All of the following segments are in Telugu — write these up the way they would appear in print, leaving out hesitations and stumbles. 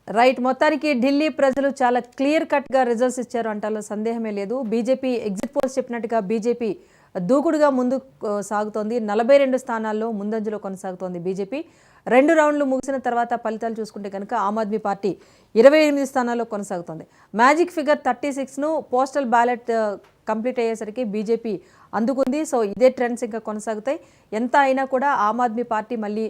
రైట్. మొత్తానికి ఢిల్లీ ప్రజలు చాలా క్లియర్ కట్‌గా రిజల్ట్స్ ఇచ్చారు అంటాలో సందేహమే లేదు. బీజేపీ ఎగ్జిట్ పోల్స్ చెప్పినట్టుగా బీజేపీ దూకుడుగా ముందుకు సాగుతోంది. 42 స్థానాల్లో ముందంజలో కొనసాగుతోంది బీజేపీ. 2 రౌండ్లు ముగిసిన తర్వాత ఫలితాలు చూసుకుంటే కనుక ఆమ్ ఆద్మీ పార్టీ 28 స్థానాల్లో కొనసాగుతోంది. మ్యాజిక్ ఫిగర్ 36ను పోస్టల్ బ్యాలెట్ కంప్లీట్ అయ్యేసరికి బీజేపీ అందుకుంది. సో ఇదే ట్రెండ్స్ ఇంకా కొనసాగుతాయి. ఎంత అయినా కూడా ఆమ్ ఆద్మీ పార్టీ మళ్ళీ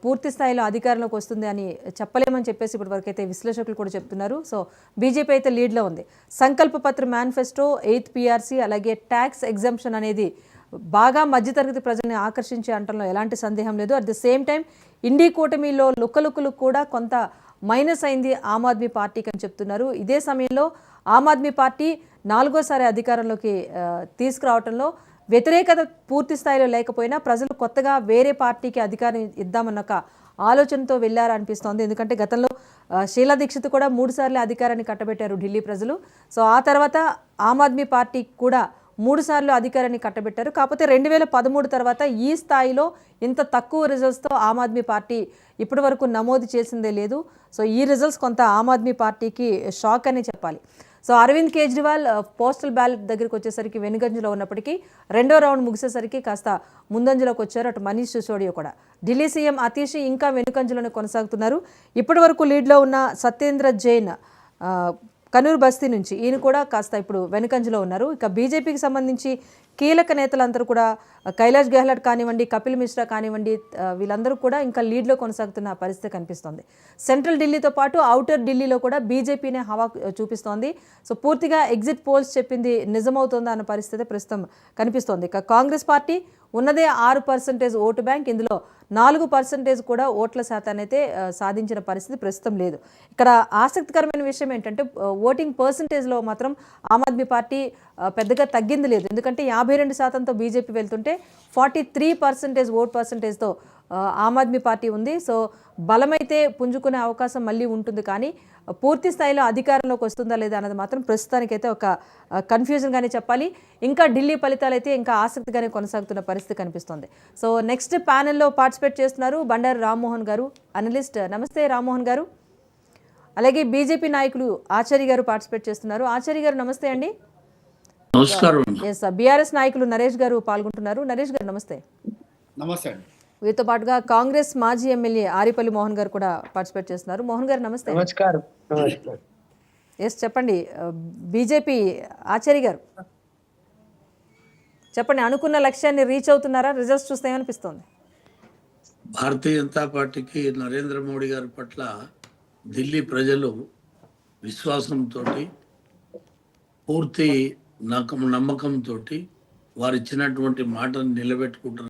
పూర్తి స్థాయిలో అధికారంలోకి వస్తుంది అని చెప్పలేమని చెప్పేసి ఇప్పటివరకు అయితే విశ్లేషకులు కూడా చెప్తున్నారు. సో బీజేపీ అయితే లీడ్లో ఉంది. సంకల్ప పత్ర మేనిఫెస్టో, 8th PRC అలాగే ట్యాక్స్ ఎగ్జంప్షన్ అనేది బాగా మధ్యతరగతి ప్రజల్ని ఆకర్షించే అంటంలో ఎలాంటి సందేహం లేదు. At the same time INDI కూటమిలో లుక్కలుక్కలు కూడా కొంత మైనస్ అయింది ఆమ్ ఆద్మీ పార్టీకి అని చెప్తున్నారు. ఇదే సమయంలో ఆమ్ ఆద్మీ పార్టీ 4వ సారి అధికారంలోకి తీసుకురావడంలో వ్యతిరేకత పూర్తి స్థాయిలో లేకపోయినా ప్రజలు కొత్తగా వేరే పార్టీకి అధికారం ఇద్దామన్న ఒక ఆలోచనతో వెళ్ళారనిపిస్తోంది. ఎందుకంటే గతంలో షీలా దీక్షిత్ కూడా 3 సార్లు అధికారాన్ని కట్టబెట్టారు ఢిల్లీ ప్రజలు. సో ఆ తర్వాత ఆమ్ ఆద్మీ పార్టీ కూడా 3 సార్లు అధికారాన్ని కట్టబెట్టారు. కాకపోతే 2013 తర్వాత ఈ స్థాయిలో ఇంత తక్కువ రిజల్ట్స్తో ఆమ్ ఆద్మీ పార్టీ ఇప్పటి వరకు నమోదు చేసిందే లేదు. సో ఈ రిజల్ట్స్ కొంత ఆమ్ ఆద్మీ పార్టీకి షాక్ అని చెప్పాలి. So Arvind Kejriwal postal ballot దగ్గరికి వచ్చేసరికి వెనుగంజలో ఉన్నప్పటికీ 2వ రౌండ్ ముగిసేసరికి కాస్త ముందంజలోకి వచ్చారు. అటు మనీష్ సిసోడియా కూడా. ఢిల్లీ సీఎం అతీష్ ఇంకా వెనుకంజలోనే కొనసాగుతున్నారు. ఇప్పటి వరకు లీడ్లో ఉన్న సత్యేంద్ర జైన్ కనూర్ బస్తీ నుంచి ఈయన కూడా కాస్త ఇప్పుడు వెనుకంజలో ఉన్నారు. ఇక బీజేపీకి సంబంధించి కీలక నేతలందరూ కూడా కైలాష్ గెహ్లట్ కానివ్వండి, కపిల్ మిశ్రా కానివ్వండి, వీళ్ళందరూ కూడా ఇంకా లీడ్లో కొనసాగుతున్న పరిస్థితి కనిపిస్తోంది. సెంట్రల్ ఢిల్లీతో పాటు ఔటర్ ఢిల్లీలో కూడా బీజేపీనే హవా చూపిస్తోంది. సో పూర్తిగా ఎగ్జిట్ పోల్స్ చెప్పింది నిజమవుతుందా అన్న పరిస్థితి ప్రస్తుతం కనిపిస్తోంది. ఇక కాంగ్రెస్ పార్టీ ఉన్నదే 6% ఓటు బ్యాంక్. ఇందులో 4% కూడా ఓట్ల శాతాన్ని అయితే సాధించిన పరిస్థితి ప్రస్తుతం లేదు. ఇక్కడ ఆసక్తికరమైన విషయం ఏంటంటే ఓటింగ్ పర్సంటేజ్లో మాత్రం ఆమ్ ఆద్మీ పార్టీ పెద్దగా తగ్గింది లేదు. ఎందుకంటే 52%తో బీజేపీ వెళ్తుంటే 43% ఓట్ పర్సంటేజ్తో ఆమ్ ఆద్మీ పార్టీ ఉంది. సో బలమైతే పుంజుకునే అవకాశం మళ్ళీ ఉంటుంది. కానీ పూర్తి స్థాయిలో అధికారంలోకి వస్తుందా లేదా అన్నది మాత్రం ప్రస్తుతానికైతే ఒక కన్ఫ్యూజన్గానే చెప్పాలి. ఇంకా ఢిల్లీ ఫలితాలు అయితే ఇంకా ఆసక్తిగానే కొనసాగుతున్న పరిస్థితి కనిపిస్తుంది. సో నెక్స్ట్ ప్యానెల్లో పార్టిసిపేట్ చేస్తున్నారు బండారు రామ్మోహన్ గారు, అనలిస్ట్. నమస్తే రామ్మోహన్ గారు. అలాగే బీజేపీ నాయకులు ఆచార్య గారు పార్టిసిపేట్ చేస్తున్నారు. ఆచార్య గారు నమస్తే అండి. నమస్కారం. ఎస్, బీఆర్ఎస్ నాయకులు నరేష్ గారు పాల్గొంటున్నారు. నరేష్ గారు నమస్తే. నమస్తే. వీరితో పాటుగా కాంగ్రెస్ మాజీ ఎమ్మెల్యే ఆరిపల్లి మోహన్ గారు కూడా పార్టిసిపేట్ చేస్తున్నారు. మోహన్ గారు నమస్తే. నమస్కారం. ఎస్ చెప్పండి. బీజేపీ ఆచార్య గారు చెప్పండి, అనుకున్న లక్ష్యాన్ని రీచ్ అవుతున్నారా? రిజల్ట్స్ చూస్తే ఏమనిపిస్తుంది? భారతీయ జనతా పార్టీకి నరేంద్ర మోడీ గారి పట్ల ఢిల్లీ ప్రజలు విశ్వాసంతో, పూర్తి నమ్మకంతో వారు ఇచ్చినటువంటి మాటను నిలబెట్టుకుంటున్నారు.